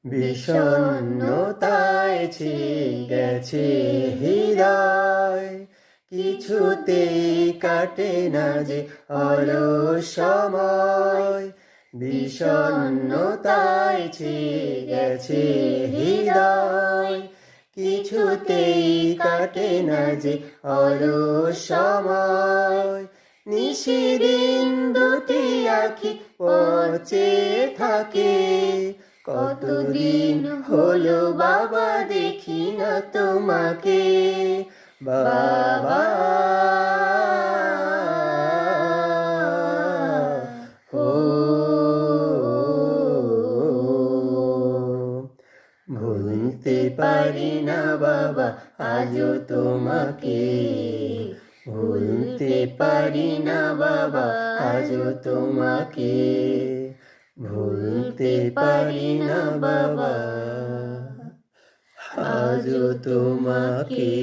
বিষণ্ণতায় ছেয়ে গেছে হৃদয়, কিছুতেই কাটে না যে অলস সময়। বিষণ্ণতায় ছেয়ে গেছে হৃদয়, কিছুতেই কাটে না যে অলস সময়। নিশিদিন দুটি আঁখি পচে থাকে, কতদিন হলো বাবা দেখি না তোমাকে। বাবা ও, ভুলতে পারি না বাবা আজও তোমাকে, ভুলতে পারি না বাবা আজও তোমাকে, ভুলতে পারি না বাবা আজও তোমাকে।